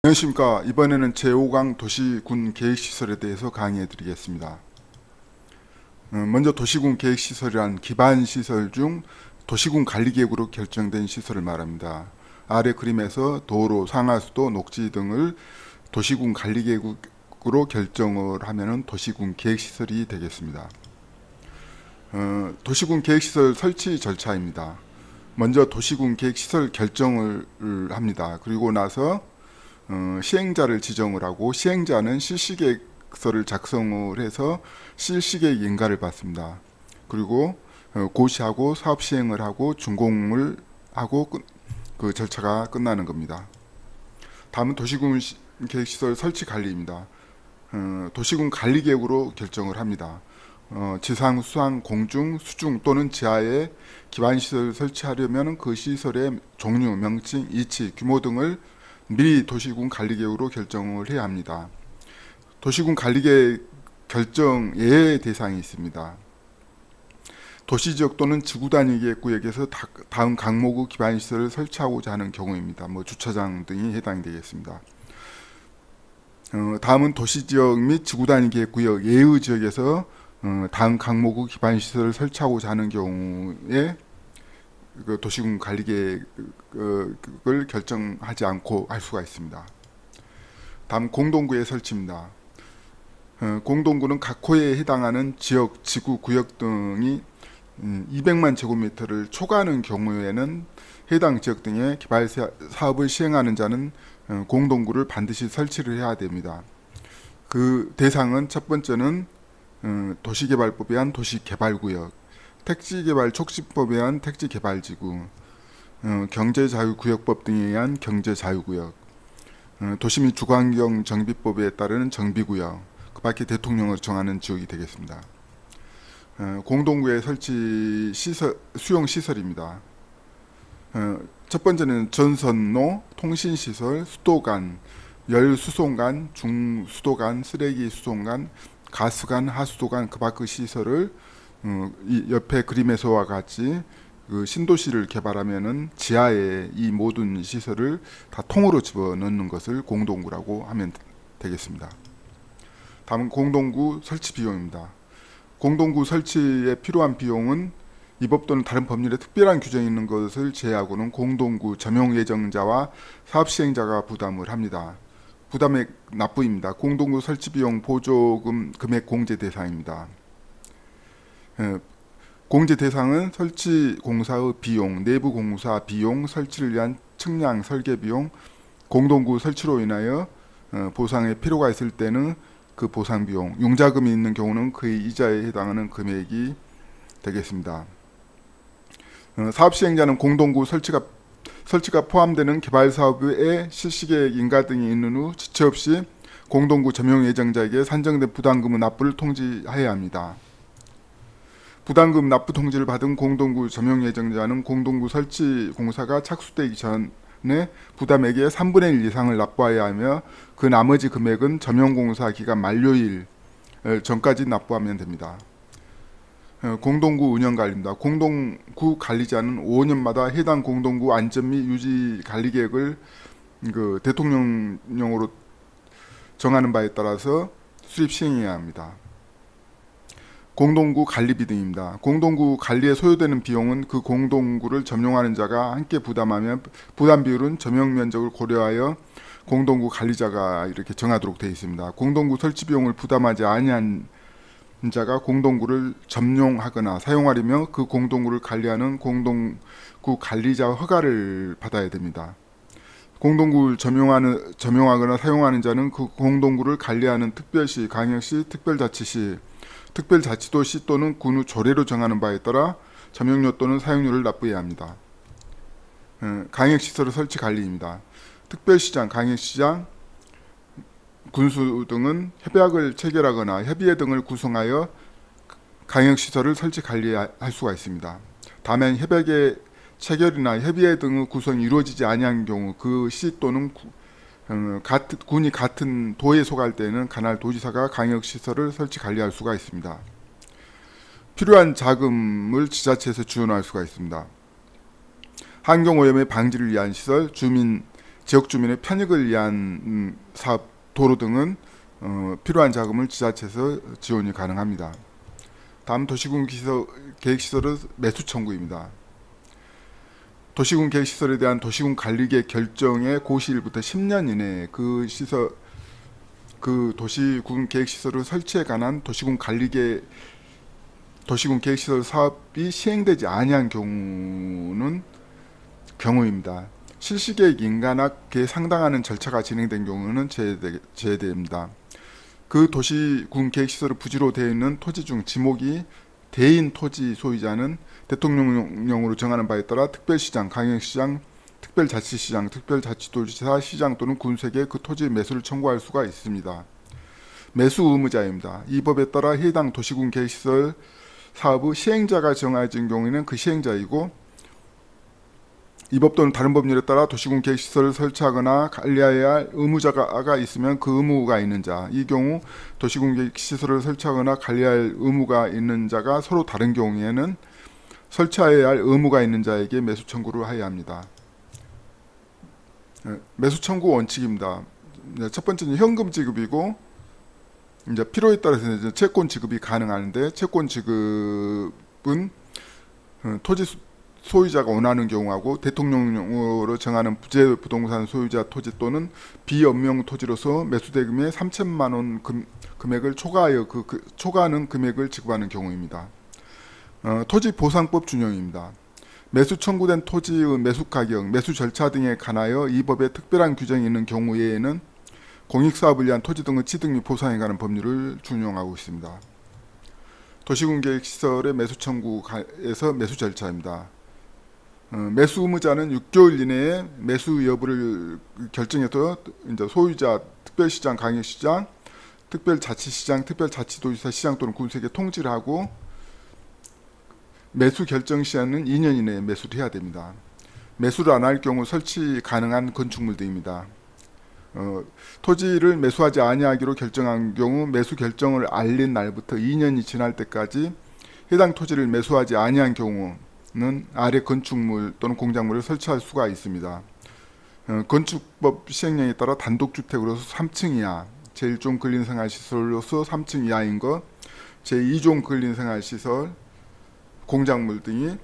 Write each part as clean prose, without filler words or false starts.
안녕하십니까. 이번에는 제5강 도시군 계획시설에 대해서 강의해 드리겠습니다. 먼저 도시군 계획시설이란 기반시설 중 도시군 관리계획으로 결정된 시설을 말합니다. 아래 그림에서 도로, 상하수도, 녹지 등을 도시군 관리계획으로 결정을 하면 도시군 계획시설이 되겠습니다. 도시군 계획시설 설치 절차입니다. 먼저 도시군 계획시설 결정을 합니다. 그리고 나서 시행자를 지정을 하고, 시행자는 실시계획서를 작성을 해서 실시계획 인가를 받습니다. 그리고 고시하고 사업 시행을 하고 준공을 하고 그 절차가 끝나는 겁니다. 다음은 도시군 계획시설 설치 관리입니다. 도시군 관리계획으로 결정을 합니다. 지상, 수상, 공중, 수중 또는 지하에 기반시설 설치하려면 그 시설의 종류, 명칭, 위치, 규모 등을 미리 도시군 관리계획으로 결정을 해야 합니다. 도시군 관리계획 결정 예외 대상이 있습니다. 도시지역 또는 지구단위 계획구역에서 다음 강목의 기반시설을 설치하고자 하는 경우입니다. 주차장 등이 해당이 되겠습니다. 다음은 도시지역 및 지구단위 계획구역 예외 지역에서 다음 강목의 기반시설을 설치하고자 하는 경우에 도시군 관리계획을 결정하지 않고 할 수가 있습니다. 다음 공동구의 설치입니다. 공동구는 각 호에 해당하는 지역, 지구, 구역 등이 200만 제곱미터를 초과하는 경우에는 해당 지역 등의 개발 사업을 시행하는 자는 공동구를 반드시 설치를 해야 됩니다. 그 대상은 첫 번째는 도시개발법에 의한 도시개발구역, 택지개발 촉진법에 의한 택지개발지구, 경제자유구역법 등에 의한 경제자유구역, 도시 및 주거환경 정비법에 따르는 정비구역, 그 밖에 대통령을 정하는 지역이 되겠습니다. 공동구의 설치 수용시설입니다. 첫 번째는 전선로, 통신시설, 수도관, 열수송관, 중수도관, 쓰레기수송관, 가스관, 하수도관, 그 밖의 시설을 이 옆에 그림에서와 같이 그 신도시를 개발하면은 지하에 이 모든 시설을 다 통으로 집어넣는 것을 공동구라고 하면 되겠습니다. 다음은 공동구 설치 비용입니다. 공동구 설치에 필요한 비용은 이 법 또는 다른 법률에 특별한 규정이 있는 것을 제외하고는 공동구 점용 예정자와 사업 시행자가 부담을 합니다. 부담액 납부입니다. 공동구 설치 비용 보조금 금액 공제 대상입니다. 공제 대상은 설치 공사의 비용, 내부 공사 비용, 설치를 위한 측량 설계 비용, 공동구 설치로 인하여 보상의 필요가 있을 때는 그 보상 비용, 융자금이 있는 경우는 그의 이자에 해당하는 금액이 되겠습니다. 사업 시행자는 공동구 설치가 포함되는 개발 사업의 실시계획 인가 등이 있는 후 지체 없이 공동구 점용 예정자에게 산정된 부담금의 납부를 통지해야 합니다. 부담금 납부 통지를 받은 공동구 점용 예정자는 공동구 설치 공사가 착수되기 전에 부담액의 3분의 1 이상을 납부해야 하며, 그 나머지 금액은 점용 공사 기간 만료일 전까지 납부하면 됩니다. 공동구 운영관리입니다. 공동구 관리자는 5년마다 해당 공동구 안전 및 유지 관리 계획을 대통령령으로 정하는 바에 따라서 수립 시행해야 합니다. 공동구 관리비 등입니다. 공동구 관리에 소요되는 비용은 그 공동구를 점용하는 자가 함께 부담하며, 부담 비율은 점용 면적을 고려하여 공동구 관리자가 이렇게 정하도록 되어 있습니다. 공동구 설치 비용을 부담하지 아니한 자가 공동구를 점용하거나 사용하려면 그 공동구를 관리하는 공동구 관리자 허가를 받아야 됩니다. 공동구를 점용하거나 사용하는 자는 그 공동구를 관리하는 특별시, 광역시, 특별자치시, 특별자치도시 또는 군의 조례로 정하는 바에 따라 점용료 또는 사용료를 납부해야 합니다. 강역시설의 설치 관리입니다. 특별시장, 강역시장, 군수 등은 협약을 체결하거나 협의회 등을 구성하여 강역시설을 설치 관리할 수가 있습니다. 다만 협약의 체결이나 협의회 등의 구성이 이루어지지 아니한 경우 그 시 또는 군이 같은 도에 속할 때에는 관할 도지사가 강역시설을 설치 관리할 수가 있습니다. 필요한 자금을 지자체에서 지원할 수가 있습니다. 환경오염의 방지를 위한 시설, 주민 지역 주민의 편익을 위한 사업, 도로 등은 필요한 자금을 지자체에서 지원이 가능합니다. 다음 도시군 계획시설의 매수 청구입니다. 도시군 계획시설에 대한 도시군 관리계획 결정의 고시일부터 10년 이내에 그 도시군 계획시설을 설치에 관한 도시군 계획시설 사업이 시행되지 아니한 경우입니다. 실시계획 인가납기에 상당하는 절차가 진행된 경우는 제외됩니다. 그 도시군 계획시설의 부지로 되어 있는 토지 중 지목이 대인 토지 소유자는 대통령령으로 정하는 바에 따라 특별시장, 강역시장, 특별자치시장, 특별자치도지사, 시장 또는 군수에게 그 토지 매수를 청구할 수가 있습니다. 매수 의무자입니다. 이 법에 따라 해당 도시군 계획시설 사업의 시행자가 정해진 경우에는 그 시행자이고, 이 법 또는 다른 법률에 따라 도시군 계획시설을 설치하거나 관리해야 할 의무자가 있으면 그 의무가 있는 자, 이 경우 도시군 계획시설을 설치하거나 관리할 의무가 있는 자가 서로 다른 경우에는 설치해야 할 의무가 있는 자에게 매수 청구를 해야 합니다. 매수 청구 원칙입니다. 첫 번째는 현금 지급이고, 이제 필요에 따라서 이제 채권 지급이 가능한데, 채권 지급은 토지 소유자가 원하는 경우하고 대통령령으로 정하는 부재 부동산 소유자 토지 또는 비업명 토지로서 매수대금의 3천만 원 금액을 초과하여 초과하는 금액을 지급하는 경우입니다. 토지 보상법 준용입니다. 매수 청구된 토지의 매수 가격, 매수 절차 등에 관하여 이 법에 특별한 규정이 있는 경우 외에는 공익사업을 위한 토지 등의 취득 및 보상에 관한 법률을 준용하고 있습니다. 도시군 계획시설의 매수 청구에서 매수 절차입니다. 매수 의무자는 6개월 이내에 매수 여부를 결정해서 이제 소유자, 특별시장, 강역시장, 특별자치시장, 특별자치도지사, 시장 또는 군수에게 통지를 하고, 매수 결정 시한은 2년 이내에 매수를 해야 됩니다. 매수를 안 할 경우 설치 가능한 건축물 등입니다. 토지를 매수하지 아니하기로 결정한 경우 매수 결정을 알린 날부터 2년이 지날 때까지 해당 토지를 매수하지 아니한 경우는 아래 건축물 또는 공작물을 설치할 수가 있습니다. 건축법 시행령에 따라 단독주택으로서 3층 이하, 제1종 근린생활시설로서 3층 이하인 것, 제2종 근린생활시설, 공작물 등이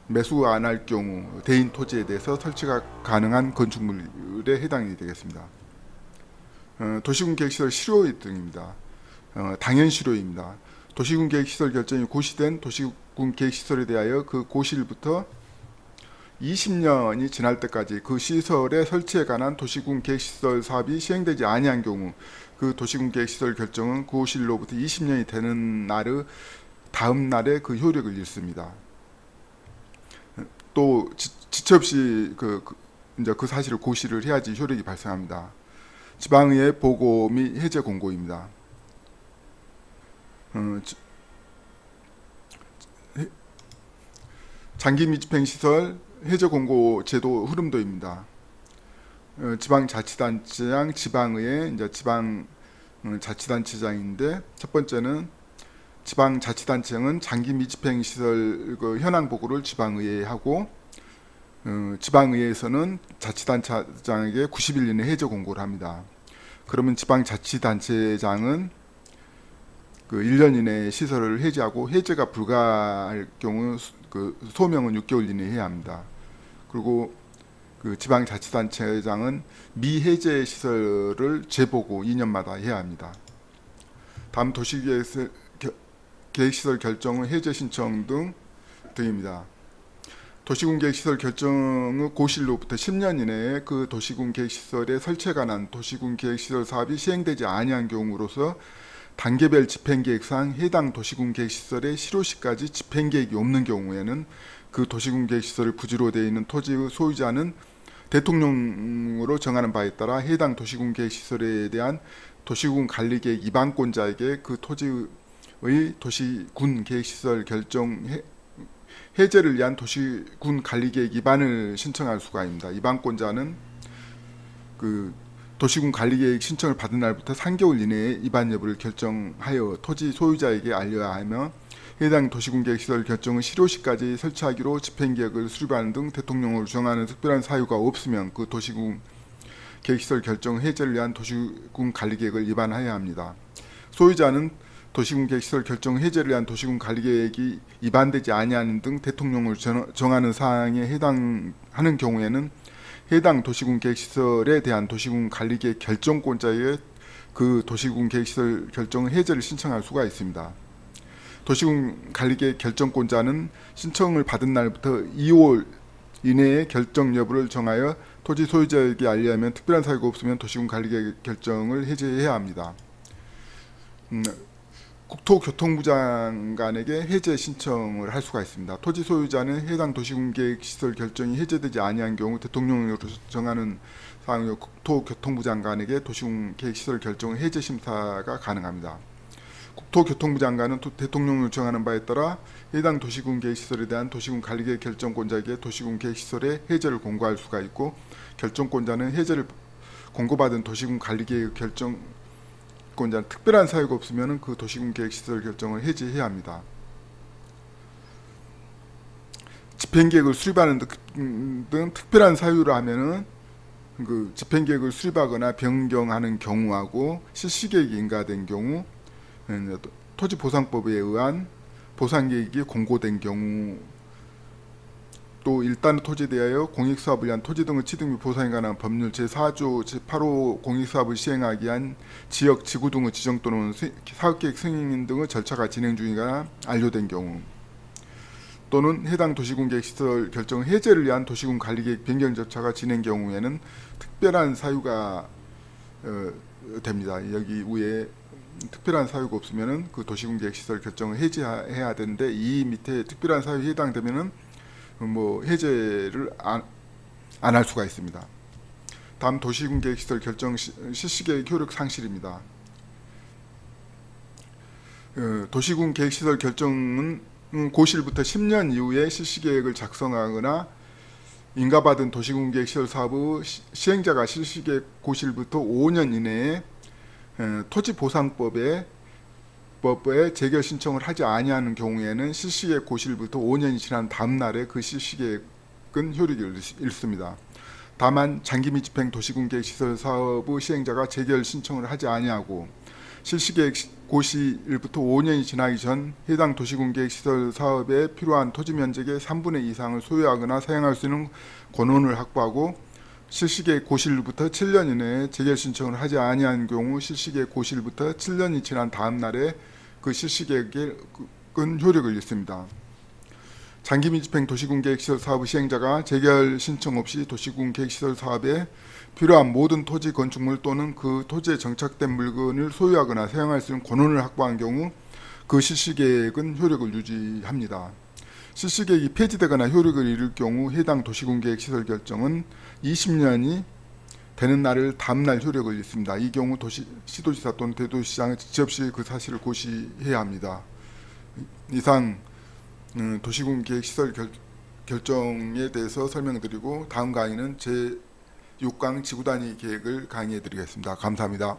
매수 안 할 경우 대인 토지에 대해서 설치가 가능한 건축물에 해당이 되겠습니다. 도시군 계획시설 실효 등입니다. 당연 실효입니다. 도시군 계획시설 결정이 고시된 도시군 계획시설에 대하여 그 고시일부터 20년이 지날 때까지 그 시설의 설치에 관한 도시군 계획시설 사업이 시행되지 아니한 경우 그 도시군 계획시설 결정은 고시일로부터 20년이 되는 날의 다음 날에 그 효력을 잃습니다. 또 지체 없이 이제 그 사실을 고시를 해야지 효력이 발생합니다. 지방의회 보고 및 해제 공고입니다. 장기 미집행시설 해제 공고 제도 흐름도입니다. 지방자치단체장, 지방의회, 이제 지방자치단체장인데, 첫 번째는 지방자치단체장은 장기 미집행시설 현황 보고를 지방의회에 하고, 지방의회에서는 자치단체장에게 90일 이내 해제 공고를 합니다. 그러면 지방자치단체장은 1년 이내에 시설을 해제하고, 해제가 불가할 경우 소명은 6개월 이내에 해야 합니다. 그리고 지방자치단체장은 미해제 시설을 재보고 2년마다 해야 합니다. 다음 도시계획시설 결정의 해제 신청 등입니다. 도시군 계획시설 결정의 고시일로부터 10년 이내에 그 도시군 계획시설의 설치에 관한 도시군 계획시설 사업이 시행되지 아니한 경우로서 단계별 집행계획상 해당 도시군 계획시설의 실효시까지 집행계획이 없는 경우에는 그 도시군 계획시설을 부지로 되어 있는 토지의 소유자는 대통령으로 정하는 바에 따라 해당 도시군 계획시설에 대한 도시군 관리계획 위반권자에게 그 토지의 도시군 계획시설 결정 해제를 위한 도시군 관리계획 위반을 신청할 수가 있습니다. 위반권자는 도시군 관리계획 신청을 받은 날부터 3개월 이내에 위반 여부를 결정하여 토지 소유자에게 알려야 하며, 해당 도시군 계획시설 결정의 실효시까지 설치하기로 집행계획을 수립하는 등 대통령으로 정하는 특별한 사유가 없으면 그 도시군 계획시설 결정 해제를 위한 도시군 관리계획을 위반하여야 합니다. 소유자는 도시군 계획시설 결정 해제를 위한 도시군 관리계획이 위반되지 아니하는 등 대통령을 정하는 사항에 해당하는 경우에는 해당 도시군 계획시설에 대한 도시군 관리계획 결정권자의 그 도시군 계획시설 결정 해제를 신청할 수가 있습니다. 도시군 관리계획 결정권자는 신청을 받은 날부터 2월 이내에 결정 여부를 정하여 토지 소유자에게 알려야 하면 특별한 사유가 없으면 도시군 관리계획 결정을 해제해야 합니다. 국토교통부 장관에게 해제 신청을 할 수가 있습니다. 토지 소유자는 해당 도시군 계획시설 결정이 해제되지 아니한 경우 대통령으로 정하는 사항으로 국토교통부 장관에게 도시군 계획시설 결정 해제 심사가 가능합니다. 국토교통부 장관은 대통령을 정하는 바에 따라 해당 도시군 계획시설에 대한 도시군 관리계획 결정권자에게 도시군 계획시설의 해제를 공고할 수가 있고, 결정권자는 해제를 공고받은 도시군 관리계획 결정권자는 특별한 사유가 없으면 그 도시군 계획시설 결정을 해제해야 합니다. 집행계획을 수립하는 등 특별한 사유라 하면은 그 집행계획을 수립하거나 변경하는 경우하고 실시계획이 인가된 경우, 토지보상법에 의한 보상계획이 공고된 경우, 또 일단의 토지에 대하여 공익사업을 위한 토지 등의 취득 및 보상에 관한 법률 제4조 제8호 공익사업을 시행하기 위한 지역, 지구 등의 지정 또는 사업계획 승인 등의 절차가 진행 중이거나 완료된 경우, 또는 해당 도시군 계획시설 결정 해제를 위한 도시군 관리계획 변경 절차가 진행 경우에는 특별한 사유가 됩니다. 여기 위에 특별한 사유가 없으면은 그 도시군 계획시설 결정을 해제해야 되는데, 이 밑에 특별한 사유에 해당되면은 뭐 해제를 안 할 수가 있습니다. 다음 도시군 계획시설 결정 실시계획 효력 상실입니다. 도시군 계획시설 결정은 고시일부터 10년 이후에 실시계획을 작성하거나 인가받은 도시군 계획시설 사업의 시행자가 실시계획 고시일부터 5년 이내에 토지보상법에 재결 신청을 하지 아니하는 경우에는 실시계획 고시일부터 5년이 지난 다음 날에 그 실시계획은 효력을 잃습니다. 다만 장기 미집행 도시군 계획시설 사업의 시행자가 재결 신청을 하지 아니하고 실시계획 고시일부터 5년이 지나기 전 해당 도시군 계획시설 사업에 필요한 토지 면적의 3분의 2 이상을 소유하거나 사용할 수 있는 권한을 확보하고 실시계획 고시일부터 7년 이내에 재결 신청을 하지 아니한 경우 실시계획 고시일부터 7년이 지난 다음 날에 그 실시계획은 효력을 잃습니다. 장기 미집행 도시군 계획시설 사업 시행자가 재결 신청 없이 도시군 계획시설 사업에 필요한 모든 토지 건축물 또는 그 토지에 정착된 물건을 소유하거나 사용할 수 있는 권한을 확보한 경우 그 실시계획은 효력을 유지합니다. 실시계획이 폐지되거나 효력을 잃을 경우 해당 도시군 계획시설 결정은 20년이 되는 날을 다음 날 효력을 잃습니다. 이 경우 시도지사 또는 대도시장은 지체없이 그 사실을 고시해야 합니다. 이상 도시군 계획시설 결정에 대해서 설명드리고, 다음 강의는 제6강 지구단위 계획을 강의해 드리겠습니다. 감사합니다.